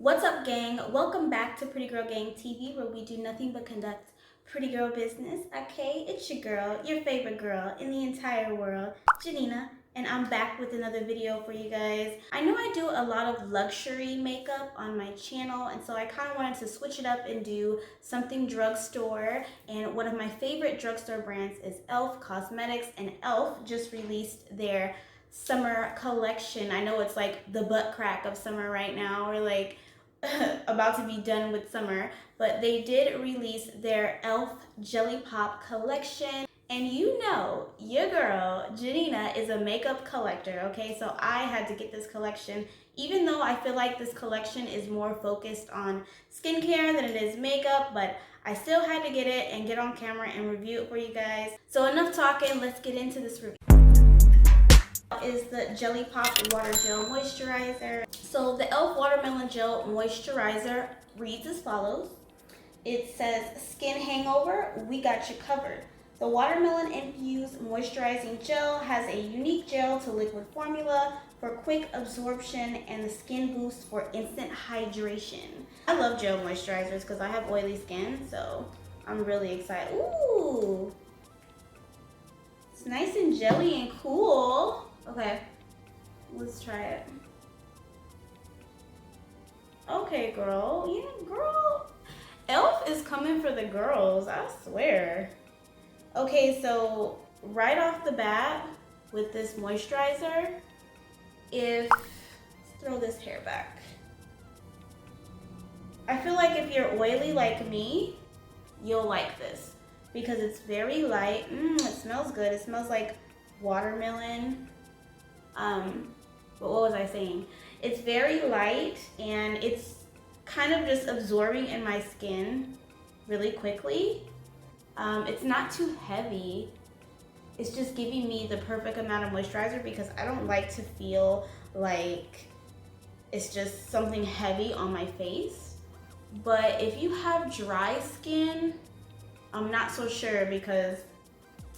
What's up, gang? Welcome back to Pretty Girl Gang TV, where we do nothing but conduct pretty girl business. Okay, it's your girl, your favorite girl in the entire world, Jeanina, and I'm back with another video for you guys. I know I do a lot of luxury makeup on my channel, and so I kind of wanted to switch it up and do something drugstore. And one of my favorite drugstore brands is E.L.F. Cosmetics, and E.L.F. just released their summer collection. I know it's like the butt crack of summer right now. We're like about to be done with summer, but they did release their E.L.F. Jelly Pop collection. And you know, your girl, Jeanina, is a makeup collector, okay? So I had to get this collection, even though I feel like this collection is more focused on skincare than it is makeup, but I still had to get it and get on camera and review it for you guys. So enough talking, let's get into this review. Is the Jelly Pop Water Gel Moisturizer. So the E.L.F. Watermelon Gel Moisturizer reads as follows. It says, skin hangover, we got you covered. The watermelon infused moisturizing gel has a unique gel to liquid formula for quick absorption and the skin boost for instant hydration. I love gel moisturizers because I have oily skin, so I'm really excited. Ooh, it's nice and jelly and cool. Okay, let's try it. Okay, girl. Yeah, girl. E.L.F. is coming for the girls, I swear. Okay, so right off the bat with this moisturizer, let's throw this hair back. I feel like if you're oily like me, you'll like this because it's very light. It smells good. It smells like watermelon. But what was I saying? It's very light and it's kind of just absorbing in my skin really quickly. It's not too heavy. It's just giving me the perfect amount of moisturizer because I don't like to feel like it's just something heavy on my face. But if you have dry skin, I'm not so sure because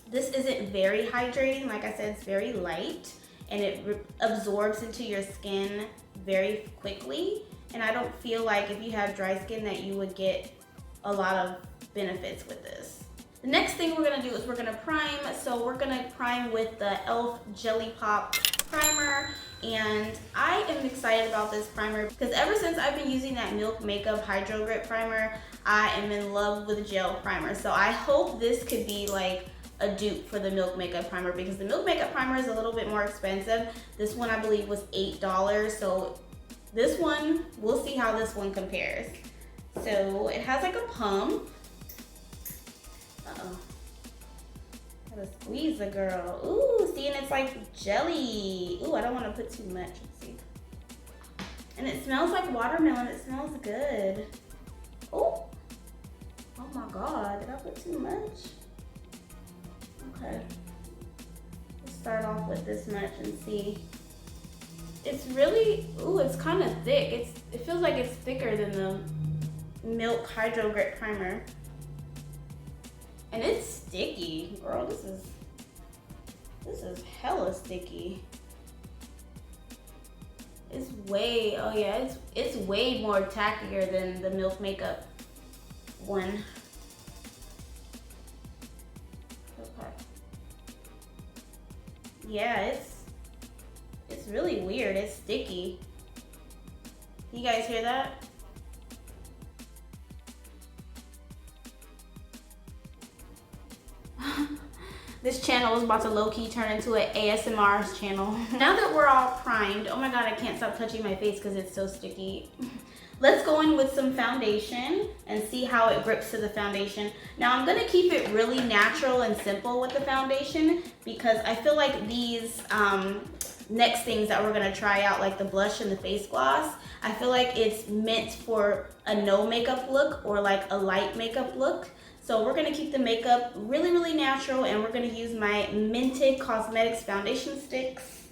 this isn't very hydrating. Like I said, it's very light and it absorbs into your skin very quickly. And I don't feel like if you have dry skin that you would get a lot of benefits with this. The next thing we're gonna do is we're gonna prime. So we're gonna prime with the E.L.F. Jelly Pop Primer. And I am excited about this primer because ever since I've been using that Milk Makeup Hydro Grip Primer, I am in love with gel primer. So I hope this could be like a dupe for the Milk Makeup Primer because the Milk Makeup Primer is a little bit more expensive. This one I believe was $8. So this one, we'll see how this one compares. So it has like a pump. Uh-oh. Gotta squeeze the girl. Ooh, see, and it's like jelly. Ooh, I don't want to put too much. Let's see. And it smells like watermelon. It smells good. Oh. Oh my God, did I put too much? Okay. Let's start off with this much and see. It's really, ooh, it's kind of thick. It feels like it's thicker than the Milk Hydro Grip Primer. And it's sticky. Girl, this is hella sticky. It's way, oh yeah, it's way more tackier than the Milk Makeup one. Okay. Yeah, it's really weird. It's sticky. You guys hear that? This channel is about to low-key turn into an ASMR channel. Now that we're all primed, oh my God, I can't stop touching my face because it's so sticky. Let's go in with some foundation and see how it grips to the foundation. Now I'm gonna keep it really natural and simple with the foundation because I feel like these next things that we're gonna try out, like the blush and the face gloss, I feel like it's meant for a no makeup look or like a light makeup look. So we're gonna keep the makeup really, really natural and we're gonna use my Mented Cosmetics foundation sticks.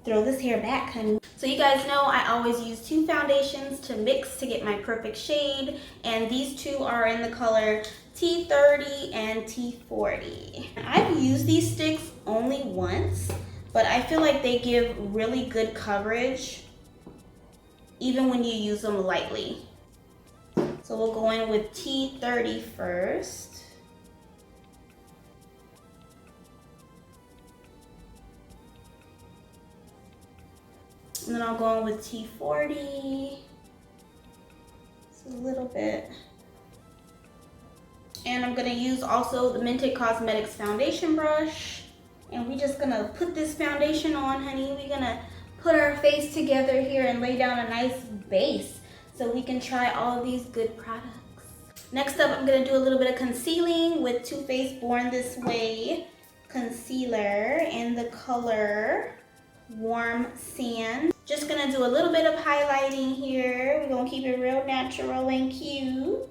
Throw this hair back, honey. So you guys know I always use two foundations to mix to get my perfect shade, and these two are in the color T30 and T40. I've used these sticks only once, but I feel like they give really good coverage even when you use them lightly. So we'll go in with T30 first. And then I'll go in with T40. Just a little bit. And I'm gonna use also the Mented Cosmetics foundation brush. And we're just gonna put this foundation on, honey. We're gonna put our face together here and lay down a nice base so we can try all of these good products. Next up, I'm gonna do a little bit of concealing with Too Faced Born This Way concealer in the color Warm Sand. Just gonna do a little bit of highlighting here. We're gonna keep it real natural and cute.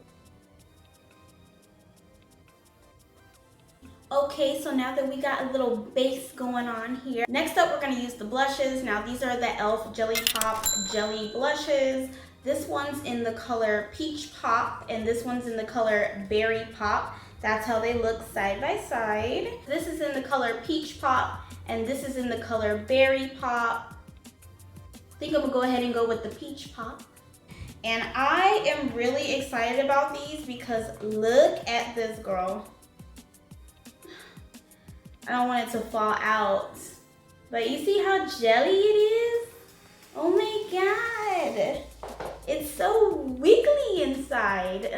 Okay, so now that we got a little base going on here, next up we're gonna use the blushes. Now these are the E.L.F. Jelly Pop Jelly Blushes. This one's in the color Peach Pop, and this one's in the color Berry Pop. That's how they look side by side. This is in the color Peach Pop, and this is in the color Berry Pop. I think I'm gonna go ahead and go with the Peach Pop. And I am really excited about these because look at this, girl. I don't want it to fall out. But you see how jelly it is? Oh my God. It's so wiggly inside.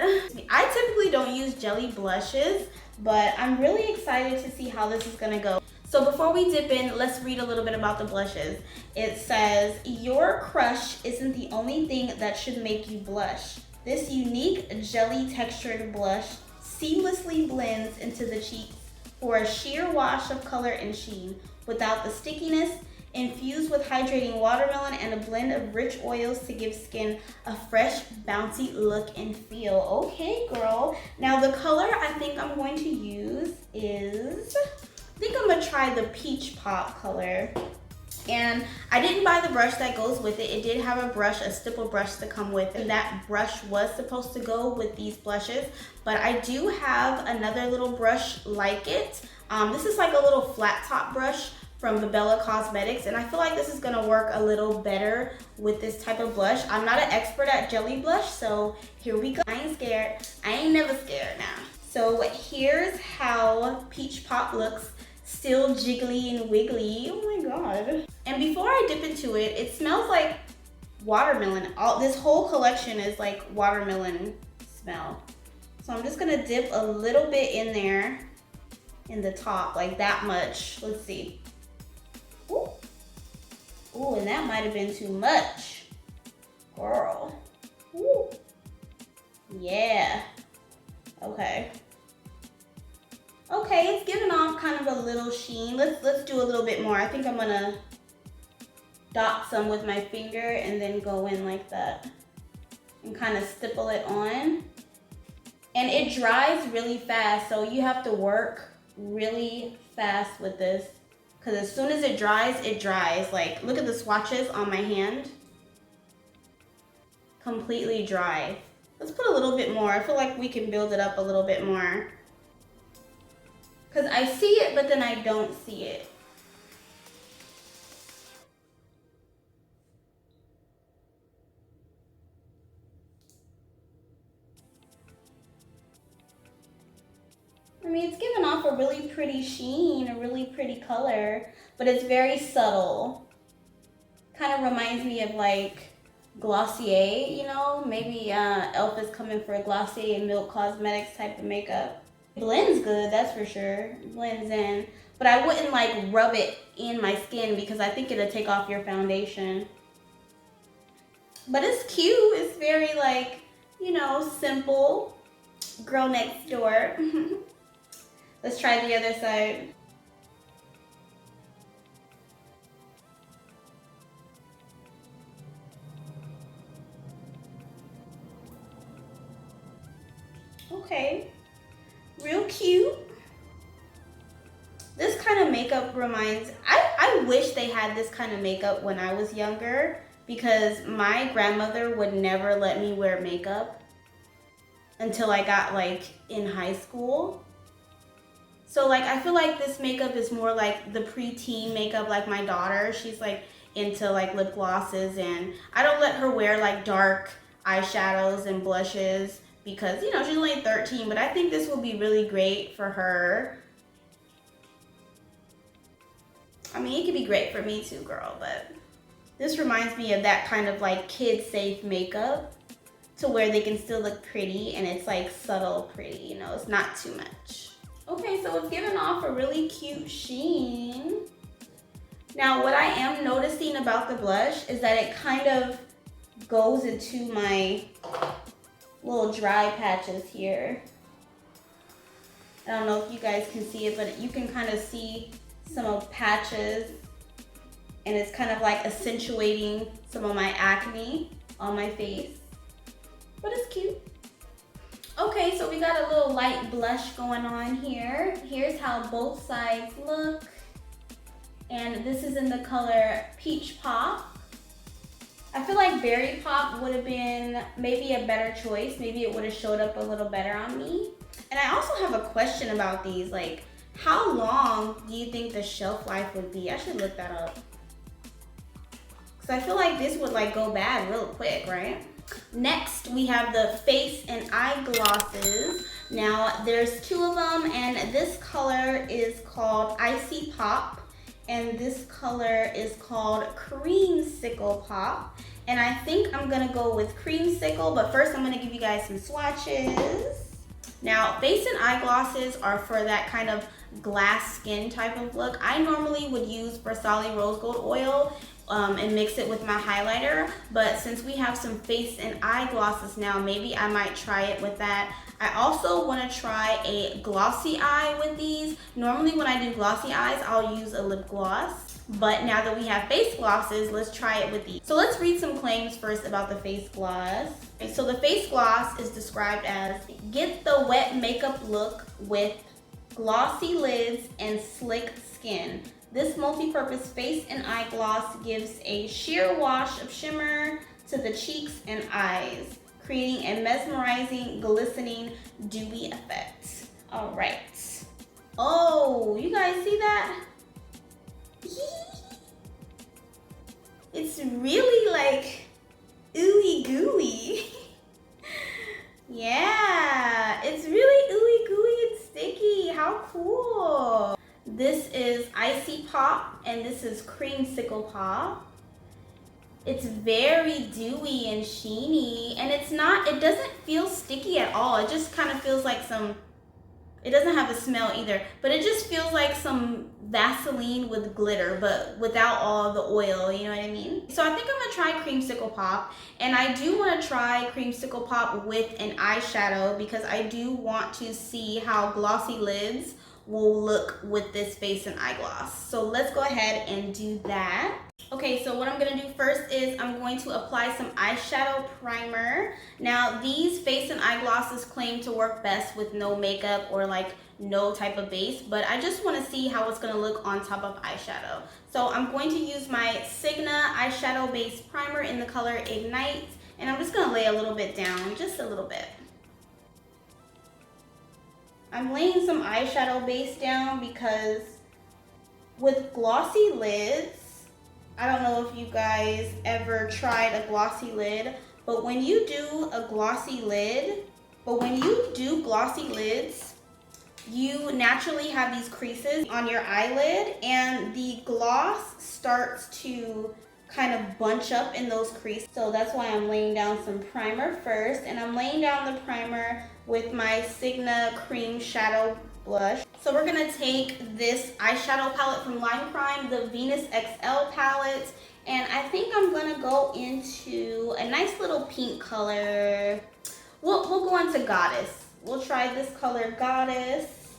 I typically don't use jelly blushes, but I'm really excited to see how this is gonna go. So before we dip in, let's read a little bit about the blushes. It says, your crush isn't the only thing that should make you blush. This unique jelly textured blush seamlessly blends into the cheeks for a sheer wash of color and sheen without the stickiness, infused with hydrating watermelon and a blend of rich oils to give skin a fresh, bouncy look and feel. Okay, girl. Now the color I think I'm going to use is, I think I'm gonna try the Peach Pop color. And I didn't buy the brush that goes with it. It did have a brush, a stipple brush to come with, and that brush was supposed to go with these blushes. But I do have another little brush like it. This is like a little flat top brush from the Bella Cosmetics, and I feel like this is gonna work a little better with this type of blush. I'm not an expert at jelly blush, so here we go. I ain't scared. I ain't never scared now. So here's how Peach Pop looks. Still jiggly and wiggly. Oh my God. And before I dip into it, it smells like watermelon. This whole collection is like watermelon smell. So I'm just gonna dip a little bit in there in the top, like that much. Let's see. Ooh, ooh, and that might have been too much. Girl. Ooh. Yeah. Okay. Okay, it's giving off kind of a little sheen. Let's do a little bit more. I think I'm gonna dot some with my finger and then go in like that and kind of stipple it on. And it dries really fast, so you have to work really fast with this because as soon as it dries, it dries. Like, look at the swatches on my hand. Completely dry. Let's put a little bit more. I feel like we can build it up a little bit more. Because I see it, but then I don't see it. I mean, it's giving off a really pretty sheen, a really pretty color, but it's very subtle. Kind of reminds me of like Glossier, you know? Maybe E.L.F. is coming for a Glossier and Milk Cosmetics type of makeup. Blends good, that's for sure. Blends in. But I wouldn't like rub it in my skin because I think it'll take off your foundation. But it's cute. It's very like, you know, simple. Girl next door. Let's try the other side. Okay. Real cute. This kind of makeup reminds, I wish they had this kind of makeup when I was younger because my grandmother would never let me wear makeup until I got like in high school. So like I feel like this makeup is more like the preteen makeup like my daughter. She's like into like lip glosses, and I don't let her wear like dark eyeshadows and blushes because, you know, she's only 13, but I think this will be really great for her. I mean, it could be great for me too, girl, but this reminds me of that kind of like kid-safe makeup to where they can still look pretty and it's like subtle pretty, you know, it's not too much. Okay, so it's giving off a really cute sheen. Now, what I am noticing about the blush is that it kind of goes into my little dry patches here. I don't know if you guys can see it, but you can kind of see some of patches, and it's kind of like accentuating some of my acne on my face, but it's cute. Okay, so we got a little light blush going on here. Here's how both sides look, and this is in the color Peach Pop. I feel like Berry Pop would have been maybe a better choice. Maybe it would have showed up a little better on me. And I also have a question about these. Like, how long do you think the shelf life would be? I should look that up. Because I feel like this would like go bad real quick, right? Next, we have the face and eye glosses. Now, there's two of them, and this color is called Icy Pop, and this color is called Creamsicle Pop. And I think I'm gonna go with Creamsicle, but first I'm gonna give you guys some swatches. Now, face and eye glosses are for that kind of glass skin type of look. I normally would use Versali Rose Gold Oil and mix it with my highlighter, but since we have some face and eye glosses now, maybe I might try it with that. I also want to try a glossy eye with these. Normally when I do glossy eyes, I'll use a lip gloss, but now that we have face glosses, let's try it with these. So let's read some claims first about the face gloss. Okay, so the face gloss is described as, get the wet makeup look with glossy lids and slick skin. This multi-purpose face and eye gloss gives a sheer wash of shimmer to the cheeks and eyes, creating a mesmerizing, glistening, dewy effect. All right. Oh, you guys see that? It's really like ooey gooey. Yeah, it's really ooey gooey and sticky. How cool. This is Icy Pop, and this is Creamsicle Pop. It's very dewy and sheeny, and it doesn't feel sticky at all. It just kind of feels like it doesn't have a smell either, but it just feels like some Vaseline with glitter, but without all the oil, you know what I mean? So I think I'm gonna try Creamsicle Pop, and I do wanna try Creamsicle Pop with an eyeshadow because I do want to see how glossy lids will look with this face and eye gloss. So let's go ahead and do that. Okay, so what I'm gonna do first is I'm going to apply some eyeshadow primer. Now, these face and eye glosses claim to work best with no makeup or like no type of base, but I just wanna see how it's gonna look on top of eyeshadow. So I'm going to use my Signa eyeshadow base primer in the color Ignite, and I'm just gonna lay a little bit down, just a little bit. I'm laying some eyeshadow base down because with glossy lids, I don't know if you guys ever tried a glossy lid, but when you do glossy lids, you naturally have these creases on your eyelid, and the gloss starts to kind of bunch up in those creases. So that's why I'm laying down some primer first, and I'm laying down the primer with my Signa Cream Shadow Blush. So we're gonna take this eyeshadow palette from Line Crime, the Venus XL palette, and I think I'm gonna go into a nice little pink color. We'll go into Goddess. We'll try this color Goddess.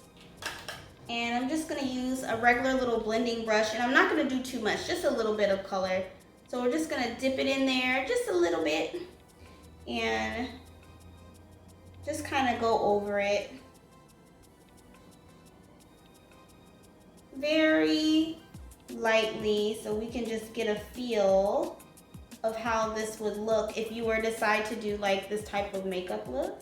And I'm just gonna use a regular little blending brush, and I'm not gonna do too much, just a little bit of color. So we're just gonna dip it in there just a little bit and just kind of go over it. Very lightly, so we can just get a feel of how this would look if you were to decide to do like this type of makeup look.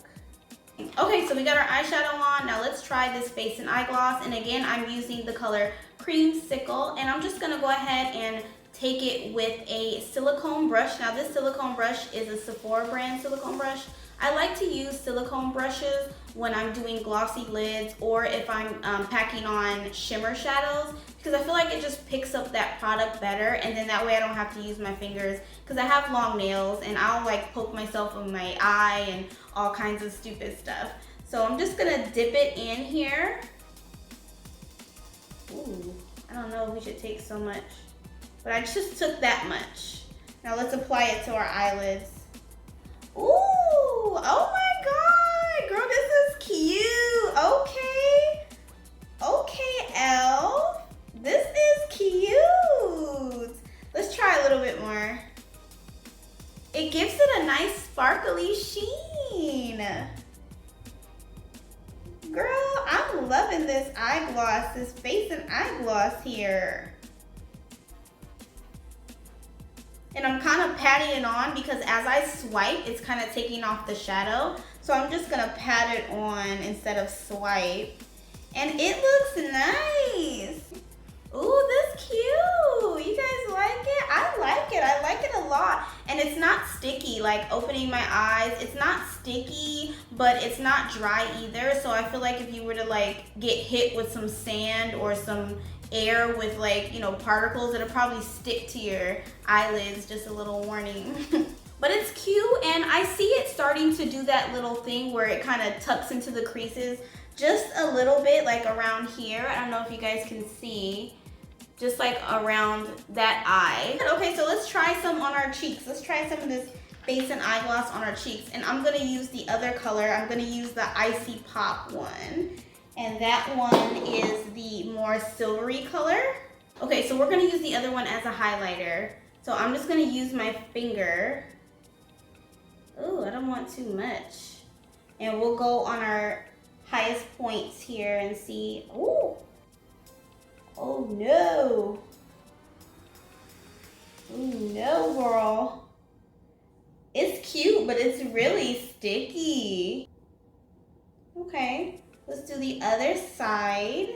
Okay, so we got our eyeshadow on. Now let's try this face and eye gloss. And again, I'm using the color Creamsicle, and I'm just gonna go ahead and take it with a silicone brush. Now this silicone brush is a Sephora brand silicone brush. I like to use silicone brushes when I'm doing glossy lids or if I'm packing on shimmer shadows, because I feel like it just picks up that product better, and then that way I don't have to use my fingers, because I have long nails and I'll like poke myself in my eye and all kinds of stupid stuff. So I'm just gonna dip it in here. Ooh, I don't know if we should take so much, but I just took that much. Now let's apply it to our eyelids. Ooh, oh my God, girl, this is cute. Okay, okay, E.L.F, this is cute. Let's try a little bit more. It gives it a nice sparkly sheen. Girl, I'm loving this eye gloss, this face and eye gloss here. And I'm kind of patting it on because as I swipe, it's kind of taking off the shadow. So I'm just gonna pat it on instead of swipe. And it looks nice. Ooh, this cute. You guys like it? I like it. I like it a lot. And it's not sticky, like opening my eyes. It's not sticky, but it's not dry either. So I feel like if you were to like get hit with some sand or some air with like, you know, particles, it'll probably stick to your eyelids. Just a little warning. But it's cute, and I see it starting to do that little thing where it kind of tucks into the creases just a little bit, like around here. I don't know if you guys can see, just like around that eye. Okay, so let's try some on our cheeks. Let's try some of this face and eye gloss on our cheeks. And I'm gonna use the other color. I'm gonna use the Icy Pop one. And that one is the more silvery color. Okay, so we're gonna use the other one as a highlighter. So I'm just gonna use my finger. Ooh, I don't want too much. And we'll go on our highest points here and see. Ooh. Oh no. Oh no, girl. It's cute, but it's really sticky. Okay, let's do the other side.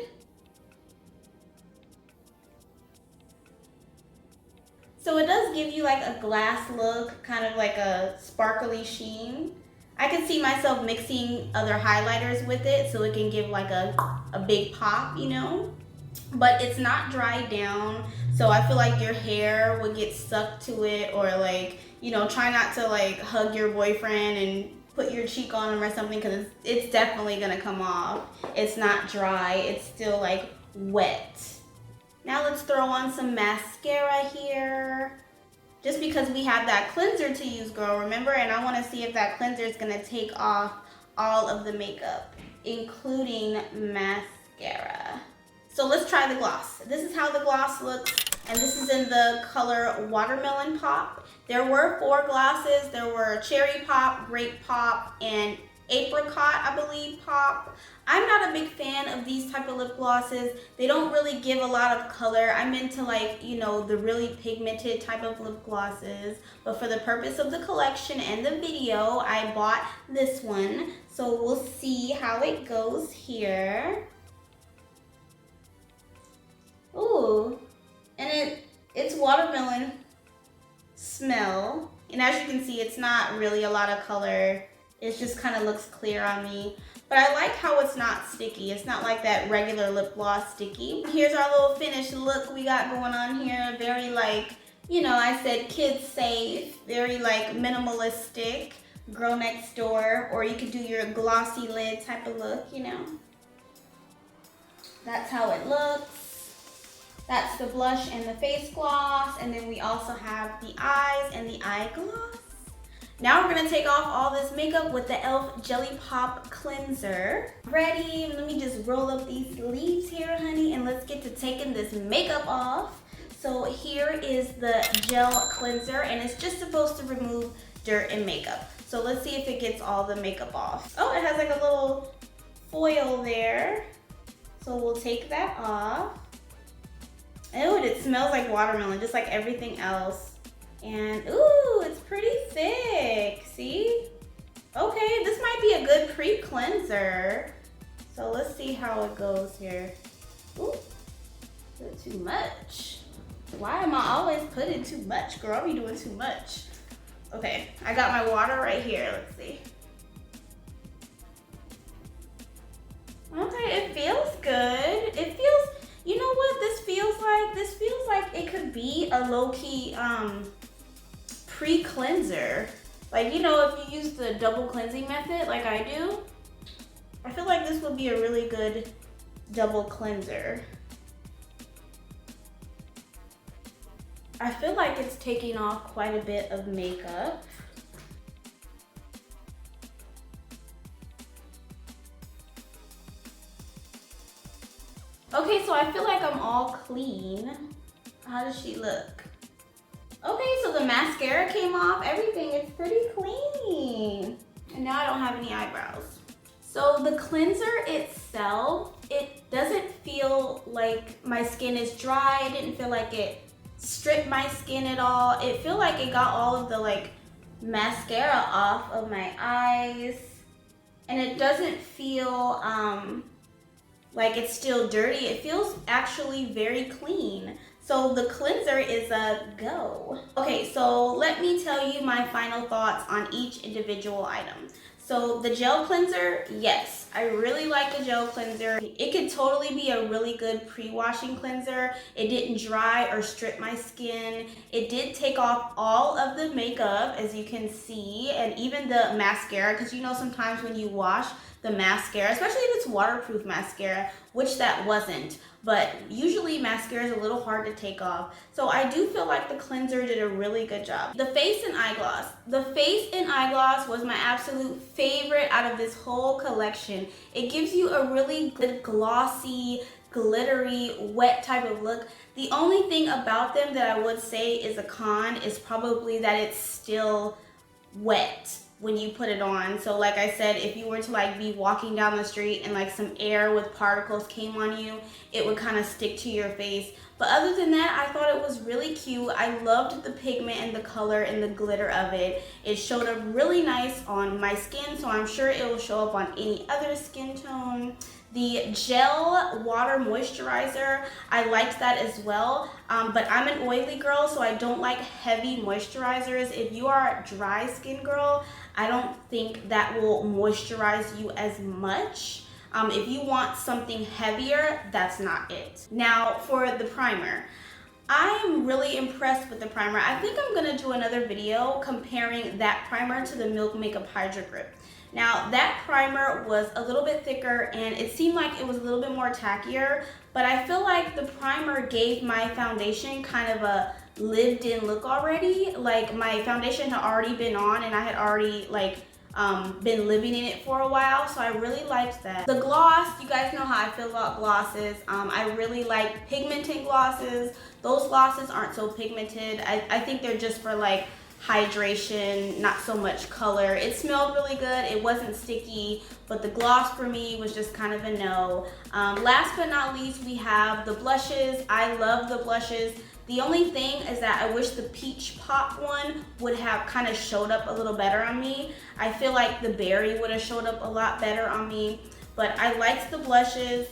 So it does give you like a glass look, kind of like a sparkly sheen. I can see myself mixing other highlighters with it so it can give like a big pop, you know? But it's not dried down, so I feel like your hair would get stuck to it, or like, you know, try not to like hug your boyfriend and put your cheek on him or something, because it's definitely gonna come off. It's not dry, it's still like wet. Now let's throw on some mascara here, just because we have that cleanser to use, girl, remember? And I wanna see if that cleanser is gonna take off all of the makeup, including mascara. So let's try the gloss. This is how the gloss looks, and this is in the color Watermelon Pop. There were 4 glosses. There were Cherry Pop, Grape Pop, and Apricot, I believe, Pop. I'm not a big fan of these type of lip glosses. They don't really give a lot of color. I'm into like, you know, the really pigmented type of lip glosses. But for the purpose of the collection and the video, I bought this one. So we'll see how it goes here. Ooh, and it's watermelon smell. And as you can see, it's not really a lot of color. It just kind of looks clear on me. But I like how it's not sticky. It's not like that regular lip gloss sticky. Here's our little finished look we got going on here. Very like, you know, I said kids safe. Very like minimalistic, girl next door. Or you could do your glossy lid type of look, you know. That's how it looks. That's the blush and the face gloss. And then we also have the eyes and the eye gloss. Now we're gonna take off all this makeup with the E.L.F. Jelly Pop Cleanser. Ready? Let me just roll up these sleeves here, honey, and let's get to taking this makeup off. So here is the gel cleanser, and it's just supposed to remove dirt and makeup. So let's see if it gets all the makeup off. Oh, it has like a little foil there. So we'll take that off. Oh, and it smells like watermelon, just like everything else. And ooh, it's pretty thick, see? Okay, this might be a good pre-cleanser. So let's see how it goes here. Ooh, a bit too much. Why am I always putting too much? Girl, I be doing too much. Okay, I got my water right here. Let's see. Okay, it feels good. It feels, you know what this feels like? This feels like it could be a low-key pre-cleanser. Like, you know, if you use the double cleansing method like I do, I feel like this would be a really good double cleanser. I feel like it's taking off quite a bit of makeup. Okay, so I feel like I'm all clean. How does she look? Okay, so the mascara came off. Everything is pretty clean. And now I don't have any eyebrows. So the cleanser itself, it doesn't feel like my skin is dry. It didn't feel like it stripped my skin at all. It feel like it got all of the like mascara off of my eyes. And it doesn't feel like it's still dirty. It feels actually very clean. So the cleanser is a go. Okay, so let me tell you my final thoughts on each individual item. So the gel cleanser, yes, I really like the gel cleanser. It could totally be a really good pre-washing cleanser. It didn't dry or strip my skin. It did take off all of the makeup, as you can see, and even the mascara, because you know sometimes when you wash the mascara, especially if it's waterproof mascara, which that wasn't, but usually mascara is a little hard to take off. So I do feel like the cleanser did a really good job. The face and eye gloss. The face and eye gloss was my absolute favorite out of this whole collection. It gives you a really good glossy, glittery, wet type of look. The only thing about them that I would say is a con is probably that it's still wet when you put it on. So like I said, if you were to like be walking down the street and like some air with particles came on you, it would kind of stick to your face. But other than that, I thought it was really cute. I loved the pigment and the color and the glitter of it. It showed up really nice on my skin, so I'm sure it will show up on any other skin tone. The gel water moisturizer, I liked that as well, but I'm an oily girl, so I don't like heavy moisturizers. If you are a dry skin girl, I don't think that will moisturize you as much. If you want something heavier, that's not it. Now for the primer. I'm really impressed with the primer. I think I'm gonna do another video comparing that primer to the Milk Makeup Hydra Grip. Now that primer was a little bit thicker and it seemed like it was a little bit more tackier, but I feel like the primer gave my foundation kind of a lived in look already. Like my foundation had already been on and I had already like been living in it for a while, so I really liked that. The gloss, you guys know how I feel about glosses. I really like pigmented glosses. Those glosses aren't so pigmented. I think they're just for like hydration, not so much color. It smelled really good. It wasn't sticky, but the gloss for me was just kind of a no. Last but not least, we have the blushes. I love the blushes. The only thing is that I wish the Peach Pop one would have kind of showed up a little better on me. I feel like the berry would have showed up a lot better on me, but I liked the blushes.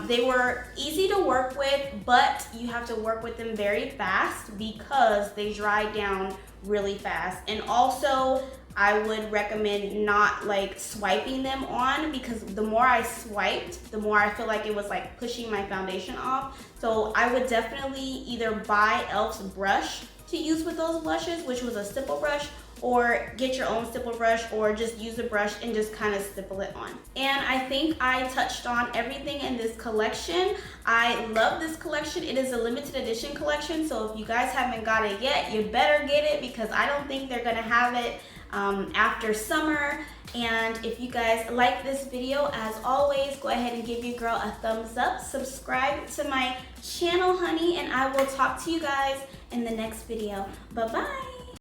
They were easy to work with, but you have to work with them very fast because they dry down really fast. And also, I would recommend not like swiping them on, because the more I swiped, the more I feel like it was like pushing my foundation off. So I would definitely either buy E.L.F's brush to use with those blushes, which was a stipple brush, or get your own stipple brush, or just use a brush and just kind of stipple it on. And I think I touched on everything in this collection. I love this collection. It is a limited edition collection, so if you guys haven't got it yet, you better get it, because I don't think they're gonna have it after summer. And if you guys like this video, as always, go ahead and give your girl a thumbs up, subscribe to my channel, honey, and I will talk to you guys in the next video. Bye-bye.